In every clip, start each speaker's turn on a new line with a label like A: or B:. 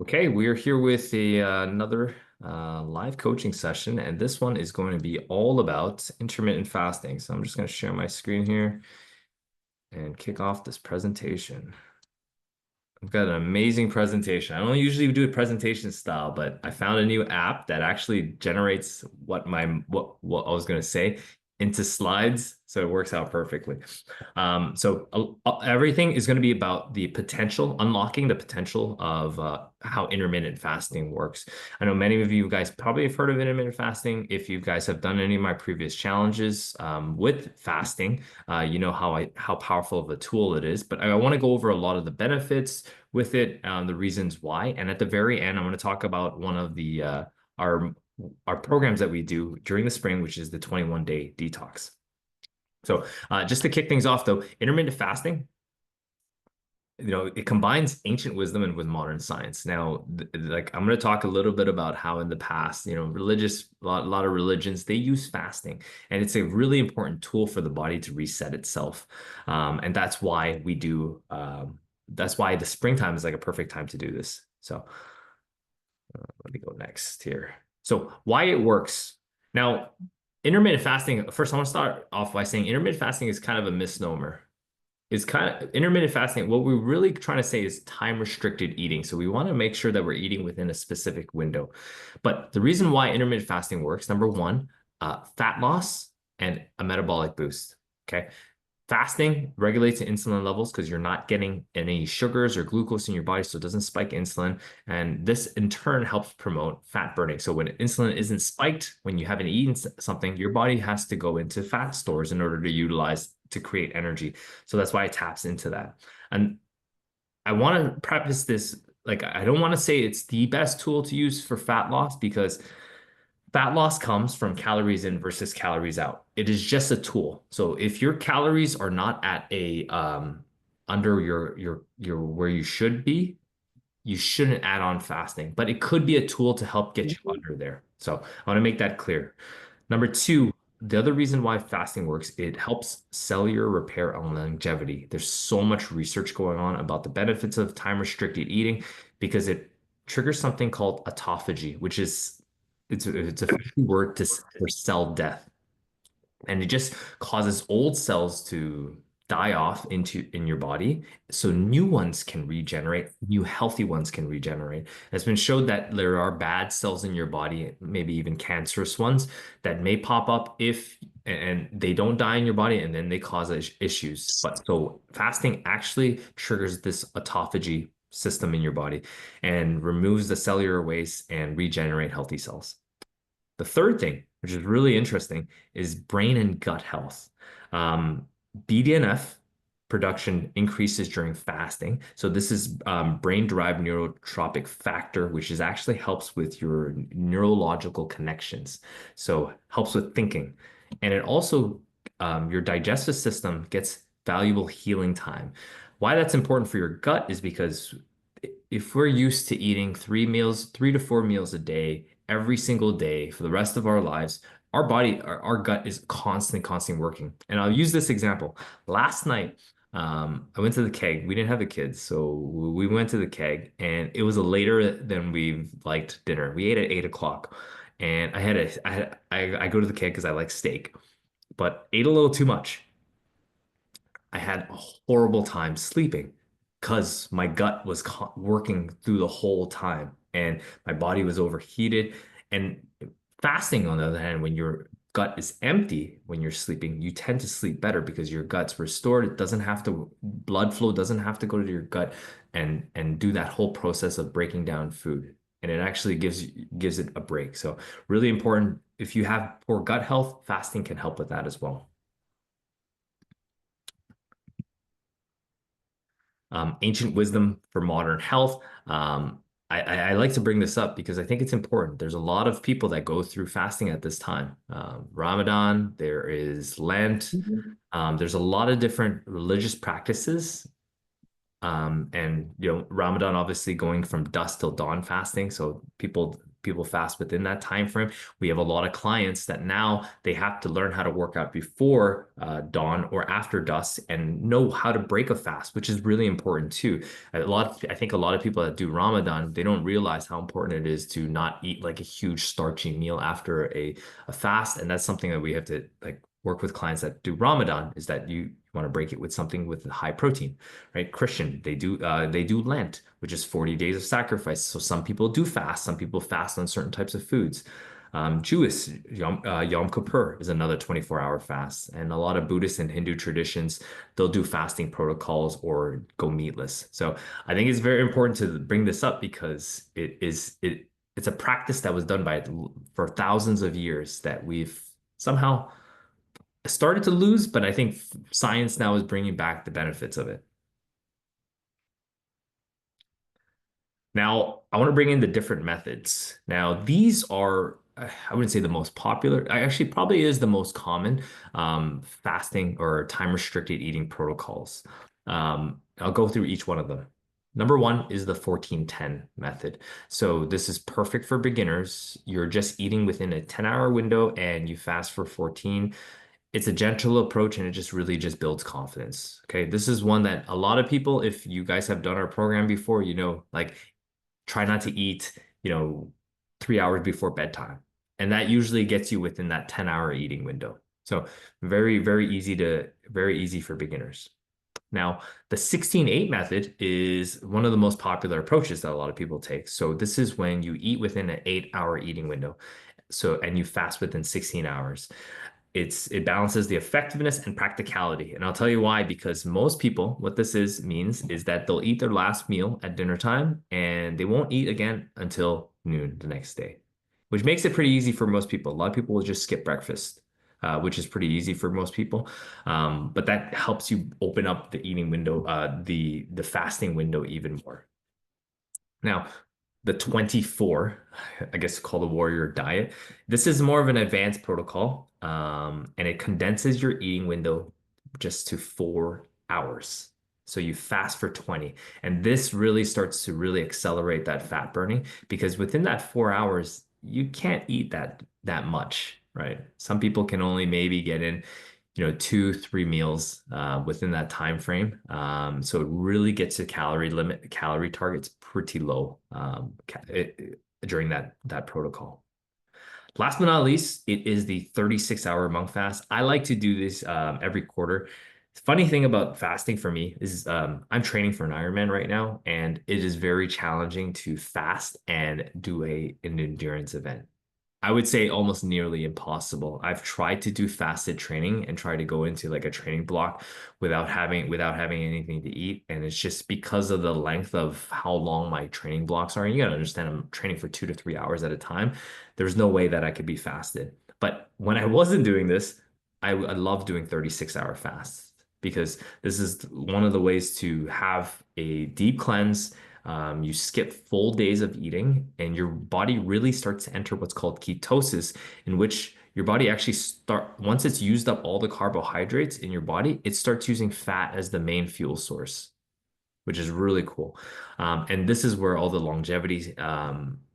A: Okay, we are here with another live coaching session, and this one is going to be all about intermittent fasting. So I'm just going to share my screen here and kick off this presentation. I've got an amazing presentation. I don't usually do a presentation style, but I found a new app that actually generates what I was going to say into slides, so it works out perfectly. Everything is going to be about the potential, unlocking the potential of how intermittent fasting works. I know many of you guys probably have heard of intermittent fasting. If you guys have done any of my previous challenges with fasting, you know how powerful of a tool it is. But I want to go over a lot of the benefits with it, the reasons why, and at the very end, I'm going to talk about one of the our our programs that we do during the spring, which is the 21-day detox. So just to kick things off, though, intermittent fasting, it combines ancient wisdom and with modern science. Now, like I'm going to talk a little bit about how in the past, a lot of religions, they use fasting, and it's a really important tool for the body to reset itself. And that's why that's why the springtime is like a perfect time to do this. So let me go next here. So why it works. Now, intermittent fasting, first I want to start off by saying intermittent fasting is kind of a misnomer. It's kind of intermittent fasting. What we're really trying to say is time restricted eating. So we want to make sure that we're eating within a specific window. But the reason why intermittent fasting works, number one, fat loss and a metabolic boost. Okay. Fasting regulates insulin levels because you're not getting any sugars or glucose in your body, so it doesn't spike insulin. And this in turn helps promote fat burning. So when insulin isn't spiked, when you haven't eaten something, your body has to go into fat stores in order to utilize to create energy. So that's why it taps into that. And I want to preface this, like, I don't want to say it's the best tool to use for fat loss because fat loss comes from calories in versus calories out. It is just a tool. So if your calories are not at a under your where you should be, you shouldn't add on fasting, but it could be a tool to help get you under there. So I want to make that clear. Number two, the other reason why fasting works, it helps cellular repair and longevity. There's so much research going on about the benefits of time restricted eating because it triggers something called autophagy, which is it's a fancy word for cell death, and it just causes old cells to die off in your body so new ones can regenerate, new healthy ones can regenerate. It's been showed that there are bad cells in your body, maybe even cancerous ones, that may pop up if and they don't die in your body and then they cause issues. But so fasting actually triggers this autophagy system in your body and removes the cellular waste and regenerate healthy cells. The third thing, which is really interesting, is brain and gut health. BDNF production increases during fasting. So this is brain-derived neurotropic factor, which is actually helps with your neurological connections. So helps with thinking. And it also, your digestive system gets valuable healing time. Why that's important for your gut is because if we're used to eating 3 to 4 meals a day, every single day for the rest of our lives, our gut is constantly working. And I'll use this example. Last night, I went to the keg. We didn't have the kids, so we went to the keg, and it was later than we liked dinner. We ate at 8 o'clock, and I go to the keg because I like steak, but ate a little too much. I had a horrible time sleeping because my gut was working through the whole time and my body was overheated. And fasting, on the other hand, when your gut is empty when you're sleeping, you tend to sleep better because your gut's restored. It doesn't have to, blood flow doesn't have to go to your gut and do that whole process of breaking down food. And it actually gives it a break. So really important. If you have poor gut health, fasting can help with that as well. Ancient wisdom for modern health. I like to bring this up because I think it's important. There's a lot of people that go through fasting at this time. Ramadan, there is Lent. There's a lot of different religious practices. And Ramadan obviously going from dusk till dawn fasting. So people people fast within that time frame. We have a lot of clients that now they have to learn how to work out before dawn or after dusk and know how to break a fast, which is really important too. I think a lot of people that do Ramadan, they don't realize how important it is to not eat like a huge starchy meal after a fast. And that's something that we have to like work with clients that do Ramadan, is that you want to break it with something with high protein, right? Christian, they do Lent, which is 40 days of sacrifice. So some people do fast, some people fast on certain types of foods. Jewish Yom Kippur is another 24-hour fast, and a lot of Buddhist and Hindu traditions, they'll do fasting protocols or go meatless. So I think it's very important to bring this up because it's a practice that was done for thousands of years that we've somehow started to lose, but I think science now is bringing back the benefits of it. Now, I want to bring in the different methods. Now, these are, I wouldn't say the most popular. I actually probably is the most common fasting or time restricted eating protocols. I'll go through each one of them. Number one is the 14-10 method. So this is perfect for beginners. You're just eating within a 10-hour window and you fast for 14. It's a gentle approach and it just really just builds confidence. Okay. This is one that a lot of people, if you guys have done our program before, like try not to eat, 3 hours before bedtime. And that usually gets you within that 10-hour eating window. So very, very easy for beginners. Now, the 16-8 method is one of the most popular approaches that a lot of people take. So this is when you eat within an 8-hour eating window. And you fast within 16 hours. It balances the effectiveness and practicality. And I'll tell you why, because most people, what this means is that they'll eat their last meal at dinner time and they won't eat again until noon the next day, which makes it pretty easy for most people. A lot of people will just skip breakfast, which is pretty easy for most people. But that helps you open up the eating window, the fasting window even more. Now, the 24, I guess called the warrior diet. This is more of an advanced protocol, and it condenses your eating window just to 4 hours. So you fast for 20. And this really starts to really accelerate that fat burning because within that 4 hours, you can't eat that much, right? Some people can only maybe get in 2, 3 meals within that time frame. So it really gets the calorie limit, calorie targets pretty low during that protocol. Last but not least, it is the 36-hour monk fast. I like to do this every quarter. The funny thing about fasting for me is I'm training for an Ironman right now, and it is very challenging to fast and do an endurance event. I would say almost nearly impossible. I've tried to do fasted training and try to go into like a training block without having anything to eat. And it's just because of the length of how long my training blocks are. And you gotta understand I'm training for 2 to 3 hours at a time. There's no way that I could be fasted. But when I wasn't doing this, I love doing 36-hour fasts because this is one of the ways to have a deep cleanse. You skip full days of eating, and your body really starts to enter what's called ketosis, in which your body actually once it's used up all the carbohydrates in your body, it starts using fat as the main fuel source, which is really cool. And this is where all the longevity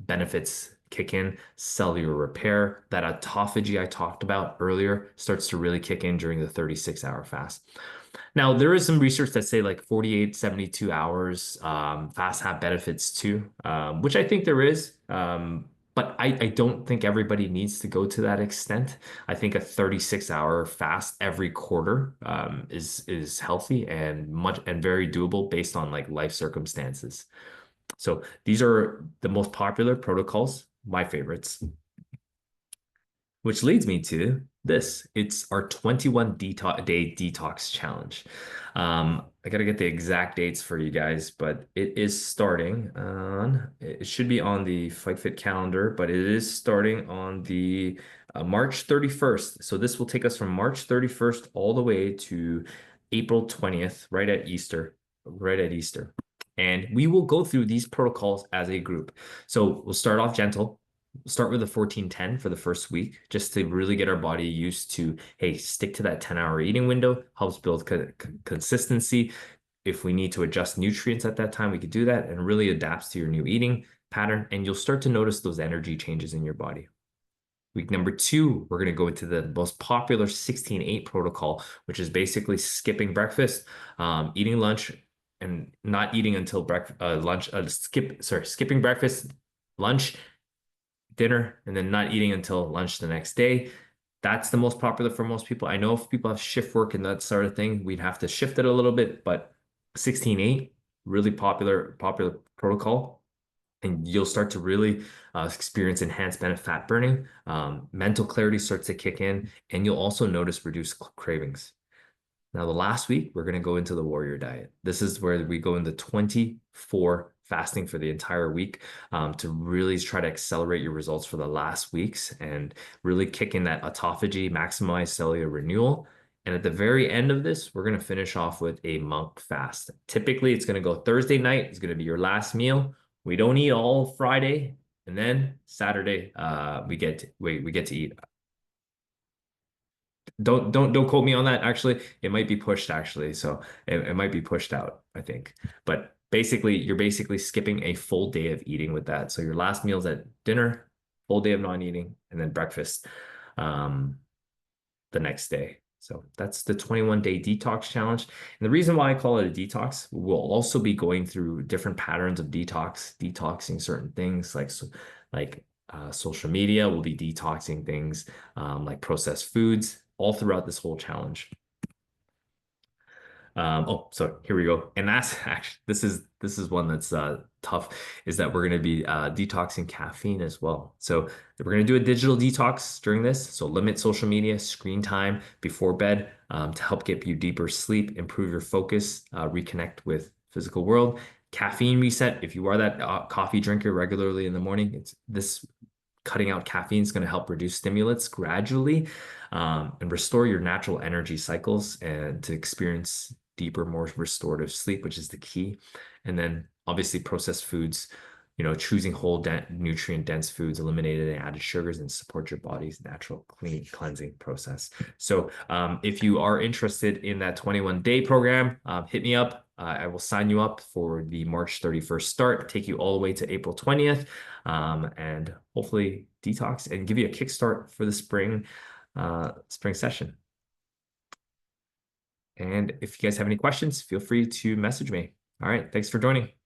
A: benefits kick in. Cellular repair, that autophagy I talked about earlier starts to really kick in during the 36-hour fast. Now, there is some research that say like 48, 72 hours fast have benefits too, which I think there is. But I don't think everybody needs to go to that extent. I think a 36-hour fast every quarter is healthy and very doable based on like life circumstances. So these are the most popular protocols, my favorites. Which leads me to this. It's our 21 day detox challenge. I gotta get the exact dates for you guys, but it is starting it should be on the Fight Fit calendar, but it is starting on the March 31st. So this will take us from March 31st all the way to April 20th, right at Easter. And we will go through these protocols as a group. So we'll start off gentle. Start with the 14-10 for the first week, just to really get our body used to, hey, stick to that 10-hour eating window, helps build consistency. If we need to adjust nutrients at that time, we could do that and really adapts to your new eating. pattern, and you'll start to notice those energy changes in your body. Week number 2, we're going to go into the most popular 16-8 protocol, which is basically skipping breakfast, eating lunch, and not eating until skipping breakfast, lunch, dinner, and then not eating until lunch the next day. That's the most popular for most people. I know if people have shift work and that sort of thing, we'd have to shift it a little bit, but 16-8, really popular protocol. And you'll start to really experience enhanced fat burning. Mental clarity starts to kick in, and you'll also notice reduced cravings. Now, the last week, we're going to go into the warrior diet. This is where we go into 24 fasting for the entire week to really try to accelerate your results for the last weeks and really kick in that autophagy, maximize cellular renewal. And at the very end of this, we're going to finish off with a monk fast. Typically, it's going to go Thursday night. It's going to be your last meal. We don't eat all Friday, and then Saturday, we get to eat. Don't quote me on that. Actually, it might be pushed actually. So it might be pushed out, I think. But basically, you're basically skipping a full day of eating with that. So your last meal's at dinner, full day of non-eating, and then breakfast the next day. So that's the 21-day detox challenge. And the reason why I call it a detox, we'll also be going through different patterns of detoxing certain things like social media. We'll be detoxing things like processed foods all throughout this whole challenge. So here we go. And that's actually this is one that's tough, is that we're going to be detoxing caffeine as well. So we're going to do a digital detox during this. So limit social media, screen time before bed to help get you deeper sleep, improve your focus, reconnect with physical world. Caffeine reset. If you are that coffee drinker regularly in the morning, it's this cutting out caffeine is going to help reduce stimulants gradually and restore your natural energy cycles and to experience deeper, more restorative sleep, which is the key. And then obviously processed foods, choosing whole nutrient dense foods, eliminating added sugars, and support your body's natural cleansing process. So if you are interested in that 21-day program, hit me up. I will sign you up for the March 31st start, take you all the way to April 20th, and hopefully detox and give you a kickstart for the spring session. And if you guys have any questions, feel free to message me. All right, thanks for joining.